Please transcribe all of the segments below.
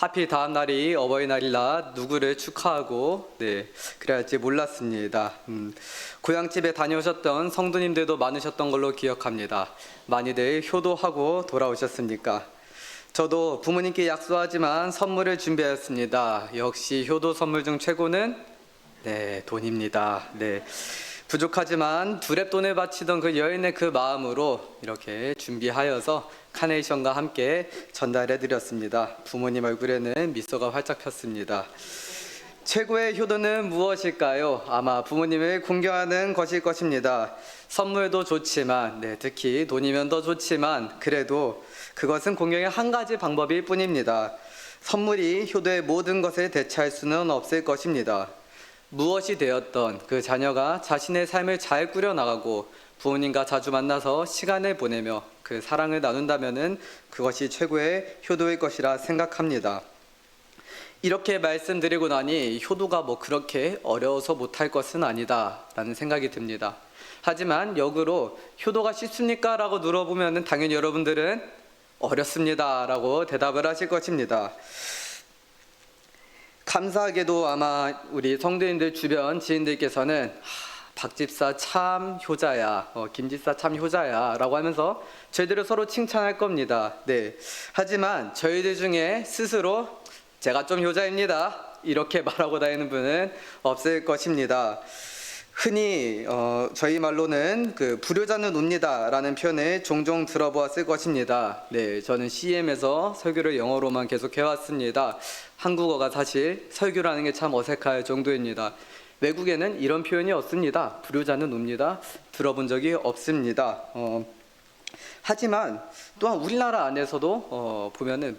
하필 다음 날이 어버이날이라 누구를 축하하고 그래야 할지 몰랐습니다. 고향집에 다녀오셨던 성도님들도 많으셨던 걸로 기억합니다. 많이들 효도하고 돌아오셨습니까? 저도 부모님께 약속하지만 선물을 준비하였습니다. 역시 효도 선물 중 최고는 돈입니다. 부족하지만 두랩돈을 바치던 그 여인의 그 마음으로 이렇게 준비하여서 카네이션과 함께 전달해 드렸습니다. 부모님 얼굴에는 미소가 활짝 폈습니다. 최고의 효도는 무엇일까요? 아마 부모님을 공경하는 것일 것입니다. 선물도 좋지만 특히 돈이면 더 좋지만 그래도 그것은 공경의 한 가지 방법일 뿐입니다. 선물이 효도의 모든 것을 대체할 수는 없을 것입니다. 무엇이 되었던 그 자녀가 자신의 삶을 잘 꾸려나가고 부모님과 자주 만나서 시간을 보내며 그 사랑을 나눈다면은 그것이 최고의 효도일 것이라 생각합니다. 이렇게 말씀드리고 나니 효도가 그렇게 어려워서 못할 것은 아니다 라는 생각이 듭니다. 하지만 역으로 효도가 쉽습니까? 라고 물어보면 당연히 여러분들은 어렵습니다 라고 대답을 하실 것입니다. 감사하게도 아마 우리 성도님들 주변 지인들께서는 박집사 참 효자야, 김집사 참 효자야 라고 하면서 저희들을 서로 칭찬할 겁니다. 하지만 저희들 중에 스스로 제가 좀 효자입니다 이렇게 말하고 다니는 분은 없을 것입니다. 흔히 저희 말로는 불효자는 웁니다 라는 표현을 종종 들어보았을 것입니다. 저는 CM에서 설교를 영어로만 계속 해왔습니다. 한국어가 사실 설교라는 게 참 어색할 정도입니다. 외국에는 이런 표현이 없습니다. 불효자는 웁니다. 들어본 적이 없습니다. 하지만 또한 우리나라 안에서도 보면은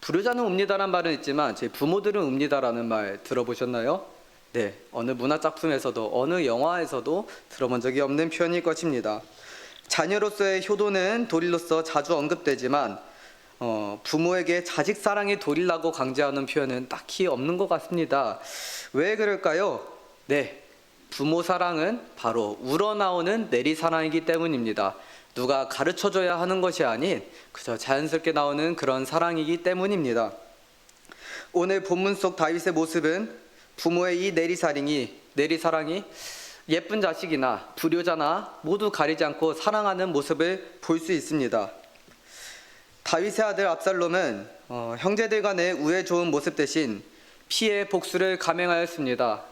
불효자는 웁니다라는 말은 있지만 제 부모들은 웁니다라는 말 들어보셨나요? 어느 문화작품에서도 어느 영화에서도 들어본 적이 없는 표현일 것입니다. 자녀로서의 효도는 도리로서 자주 언급되지만 부모에게 자식 사랑이 도리라고 강조하는 표현은 딱히 없는 것 같습니다. 왜 그럴까요? 부모 사랑은 바로 우러나오는 내리사랑이기 때문입니다. 누가 가르쳐줘야 하는 것이 아닌 그저 자연스럽게 나오는 그런 사랑이기 때문입니다. 오늘 본문 속 다윗의 모습은 부모의 이 내리사랑이 예쁜 자식이나 불효자나 모두 가리지 않고 사랑하는 모습을 볼 수 있습니다. 다윗의 아들 압살롬은 형제들 간의 우애 좋은 모습 대신 피해 복수를 감행하였습니다.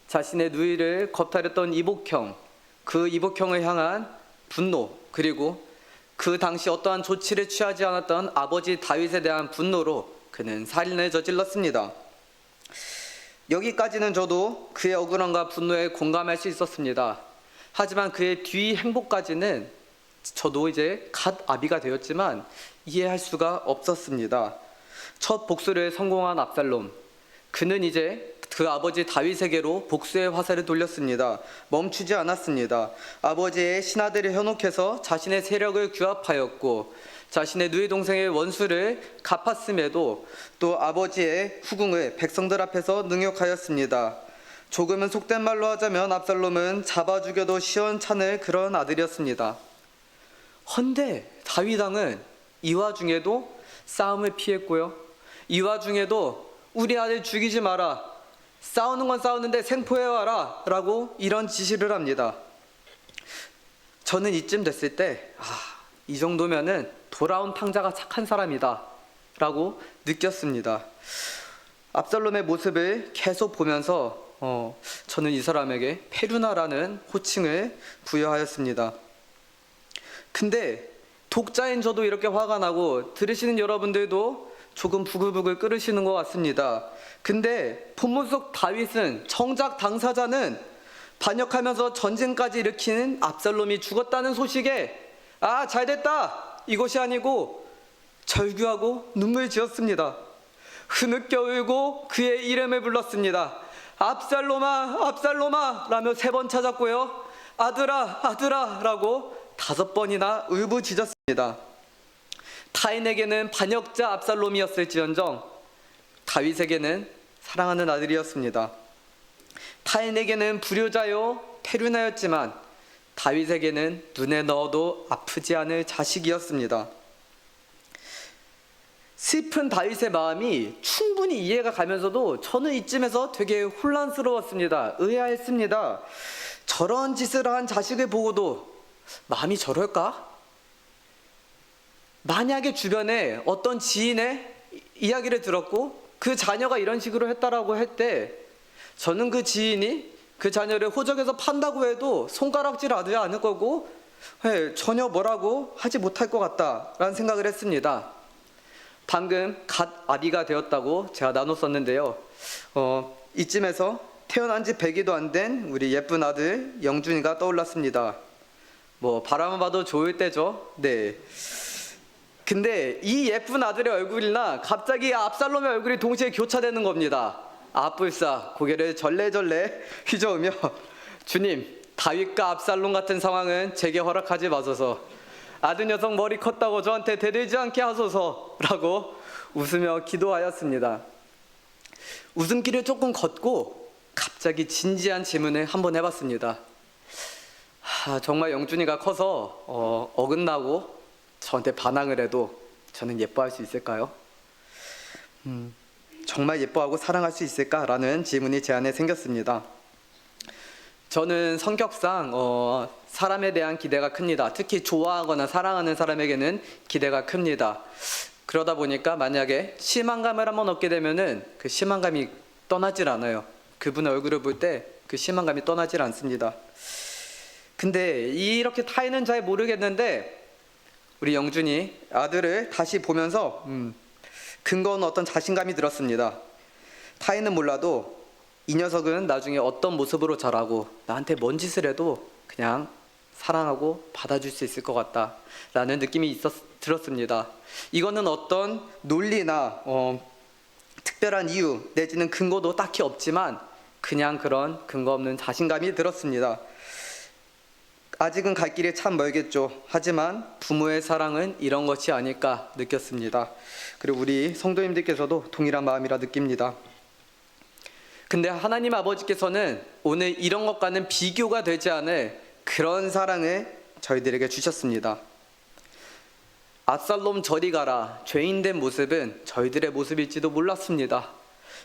자신의 누이를 겁탈했던 이복형, 그 이복형을 향한 분노, 그리고 그 당시 어떠한 조치를 취하지 않았던 아버지 다윗에 대한 분노로 그는 살인을 저질렀습니다. 여기까지는 저도 그의 억울함과 분노에 공감할 수 있었습니다. 하지만 그의 뒤 행보까지는 저도 이제 갓 아비가 되었지만 이해할 수가 없었습니다. 첫 복수를 성공한 압살롬, 그는 이제 그 아버지 다윗에게로 복수의 화살을 돌렸습니다. 멈추지 않았습니다. 아버지의 신하들을 현혹해서 자신의 세력을 규합하였고 자신의 누이 동생의 원수를 갚았음에도 또 아버지의 후궁을 백성들 앞에서 능욕하였습니다. 조금은 속된 말로 하자면 압살롬은 잡아 죽여도 시원찮을 그런 아들이었습니다. 헌데 다윗 왕은 이 와중에도 싸움을 피했고요. 이 와중에도 우리 아들 죽이지 마라, 싸우는 건 싸우는데 생포해와라 라고 이런 지시를 합니다. 저는 이쯤 됐을 때 이 정도면은 돌아온 탕자가 착한 사람이다 라고 느꼈습니다. 압살롬의 모습을 계속 보면서 저는 이 사람에게 페류나라는 호칭을 부여하였습니다. 근데 독자인 저도 이렇게 화가 나고 들으시는 여러분들도 조금 부글부글 끓으시는 것 같습니다. 근데 본문 속 다윗은 정작 당사자는 반역하면서 전쟁까지 일으키는 압살롬이 죽었다는 소식에 잘됐다 이것이 아니고 절규하고 눈물 지었습니다. 흐느껴 울고 그의 이름을 불렀습니다. 압살롬아 압살롬아 라며 3번 찾았고요. 아들아 아들아 라고 5번이나 울부짖었습니다. 타인에게는 반역자 압살롬이었을지언정 다윗에게는 사랑하는 아들이었습니다. 타인에게는 불효자요 페류나였지만 다윗에게는 눈에 넣어도 아프지 않을 자식이었습니다. 슬픈 다윗의 마음이 충분히 이해가 가면서도 저는 이쯤에서 되게 혼란스러웠습니다. 의아했습니다. 저런 짓을 한 자식을 보고도 마음이 저럴까? 만약에 주변에 어떤 지인의 이야기를 들었고 그 자녀가 이런 식으로 했다라고 할 때 저는 그 지인이 그 자녀를 호적에서 판다고 해도 손가락질 하지 않을 거고 전혀 뭐라고 하지 못할 것 같다라는 생각을 했습니다. 방금 갓 아비가 되었다고 제가 나눴었는데요. 이쯤에서 태어난 지 100일도 안 된 우리 예쁜 아들 영준이가 떠올랐습니다. 뭐 바라만 봐도 좋을 때죠. 네. 근데 이 예쁜 아들의 얼굴이나 갑자기 압살롬의 얼굴이 동시에 교차되는 겁니다. 아뿔싸 고개를 절레절레 휘저으며 주님, 다윗과 압살롬 같은 상황은 제게 허락하지 마소서. 아들 녀석 머리 컸다고 저한테 대들지 않게 하소서라고 웃으며 기도하였습니다. 웃음길을 조금 걷고 갑자기 진지한 질문을 한번 해봤습니다. 정말 영준이가 커서 어긋나고 저한테 반항을 해도 저는 예뻐할 수 있을까요? 정말 예뻐하고 사랑할 수 있을까라는 질문이 제 안에 생겼습니다. 저는 성격상 사람에 대한 기대가 큽니다. 특히 좋아하거나 사랑하는 사람에게는 기대가 큽니다. 그러다 보니까 만약에 실망감을 한번 얻게 되면은 그 실망감이 떠나질 않아요. 그분의 얼굴을 볼 때 그 실망감이 떠나질 않습니다. 근데 이렇게 타이는 잘 모르겠는데 우리 영준이 아들을 다시 보면서 근거는 어떤 자신감이 들었습니다. 타이는 몰라도 이 녀석은 나중에 어떤 모습으로 자라고 나한테 뭔 짓을 해도 그냥 사랑하고 받아줄 수 있을 것 같다라는 느낌이 들었습니다. 이거는 어떤 논리나 특별한 이유 내지는 근거도 딱히 없지만 그냥 그런 근거 없는 자신감이 들었습니다. 아직은 갈 길이 참 멀겠죠. 하지만 부모의 사랑은 이런 것이 아닐까 느꼈습니다. 그리고 우리 성도님들께서도 동일한 마음이라 느낍니다. 근데 하나님 아버지께서는 오늘 이런 것과는 비교가 되지 않을 그런 사랑을 저희들에게 주셨습니다. 압살롬 저리 가라 죄인된 모습은 저희들의 모습일지도 몰랐습니다.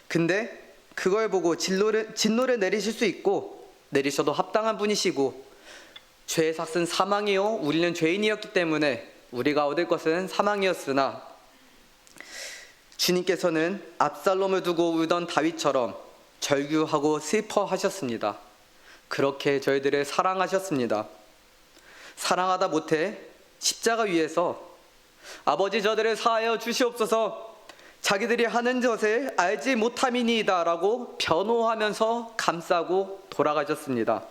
근데 그걸 보고 진노를 내리실 수 있고 내리셔도 합당한 분이시고 죄의 삭은 사망이요 우리는 죄인이었기 때문에 우리가 얻을 것은 사망이었으나 주님께서는 압살롬을 두고 울던 다윗처럼 절규하고 슬퍼하셨습니다. 그렇게 저희들을 사랑하셨습니다. 사랑하다 못해 십자가 위에서 아버지 저들을 사하여 주시옵소서 자기들이 하는 것을 알지 못함이니이다 라고 변호하면서 감싸고 돌아가셨습니다.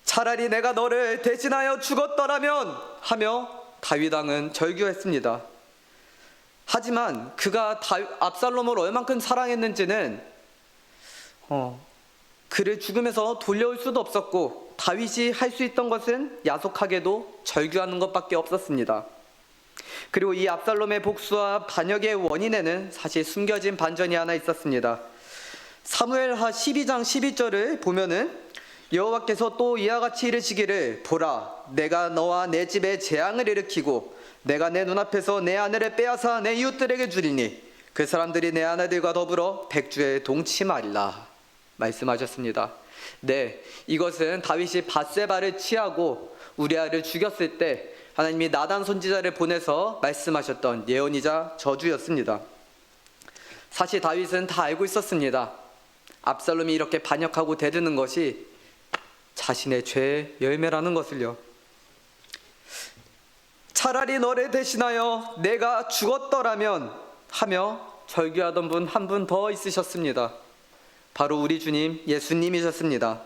차라리 내가 너를 대신하여 죽었더라면 하며 다윗 왕은 절규했습니다. 하지만 그가 압살롬을 얼만큼 사랑했는지는 그를 죽음에서 돌려올 수도 없었고 다윗이 할 수 있던 것은 야속하게도 절규하는 것밖에 없었습니다. 그리고 이 압살롬의 복수와 반역의 원인에는 사실 숨겨진 반전이 하나 있었습니다. 사무엘하 12장 12절을 보면은 여호와께서 또 이와 같이 이르시기를 보라 내가 너와 내 집에 재앙을 일으키고 내가 내 눈앞에서 내 아내를 빼앗아 내 이웃들에게 주리니 그 사람들이 내 아내들과 더불어 백주에 동침하리라 말씀하셨습니다. 네, 이것은 다윗이 밧세바를 취하고 우리아를 죽였을 때 하나님이 나단 선지자를 보내서 말씀하셨던 예언이자 저주였습니다. 사실 다윗은 다 알고 있었습니다. 압살롬이 이렇게 반역하고 대드는 것이 자신의 죄의 열매라는 것을요. 차라리 너를 대신하여 내가 죽었더라면 하며 절규하던 분 한 분 더 있으셨습니다. 바로 우리 주님 예수님이셨습니다.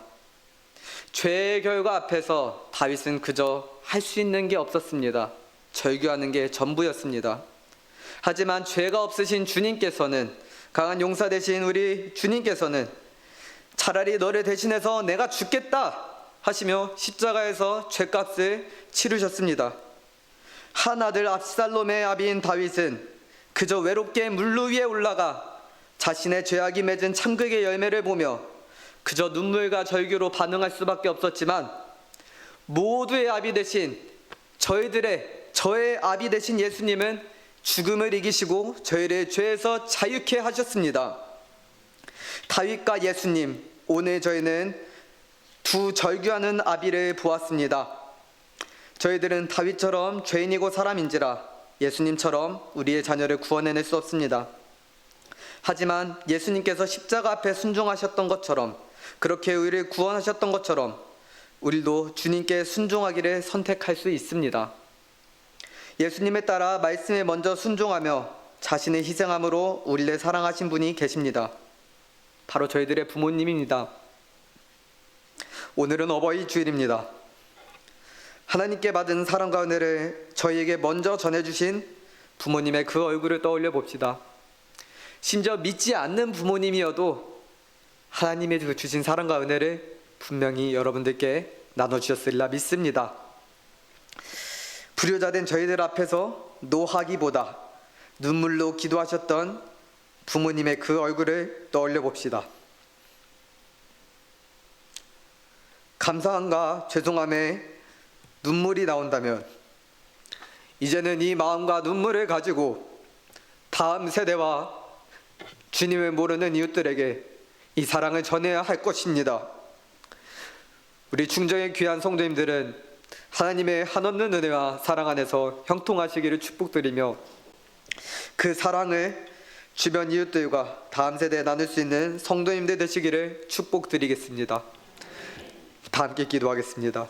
죄의 결과 앞에서 다윗은 그저 할 수 있는 게 없었습니다. 절규하는 게 전부였습니다. 하지만 죄가 없으신 주님께서는 강한 용사 되신 우리 주님께서는 차라리 너를 대신해서 내가 죽겠다 하시며 십자가에서 죄값을 치르셨습니다. 한 아들 압살롬의 아비인 다윗은 그저 외롭게 물루 위에 올라가 자신의 죄악이 맺은 참극의 열매를 보며 그저 눈물과 절규로 반응할 수밖에 없었지만 모두의 아비 되신 저의 아비 되신 예수님은 죽음을 이기시고 저희를 죄에서 자유케 하셨습니다. 다윗과 예수님, 오늘 저희는 두 절규하는 아비를 보았습니다. 저희들은 다윗처럼 죄인이고 사람인지라 예수님처럼 우리의 자녀를 구원해낼 수 없습니다. 하지만 예수님께서 십자가 앞에 순종하셨던 것처럼, 그렇게 우리를 구원하셨던 것처럼 우리도 주님께 순종하기를 선택할 수 있습니다. 예수님에 따라 말씀에 먼저 순종하며 자신의 희생함으로 우리를 사랑하신 분이 계십니다. 바로 저희들의 부모님입니다. 오늘은 어버이 주일입니다. 하나님께 받은 사랑과 은혜를 저희에게 먼저 전해주신 부모님의 그 얼굴을 떠올려 봅시다. 심지어 믿지 않는 부모님이어도 하나님의 주신 사랑과 은혜를 분명히 여러분들께 나눠주셨으리라 믿습니다. 불효자된 저희들 앞에서 노하기보다 눈물로 기도하셨던 부모님의 그 얼굴을 떠올려 봅시다. 감사함과 죄송함에 눈물이 나온다면 이제는 이 마음과 눈물을 가지고 다음 세대와 주님을 모르는 이웃들에게 이 사랑을 전해야 할 것입니다. 우리 중정의 귀한 성도님들은 하나님의 한없는 은혜와 사랑 안에서 형통하시기를 축복드리며 그 사랑을 주변 이웃들과 다음 세대에 나눌 수 있는 성도님들 되시기를 축복드리겠습니다. 다 함께 기도하겠습니다.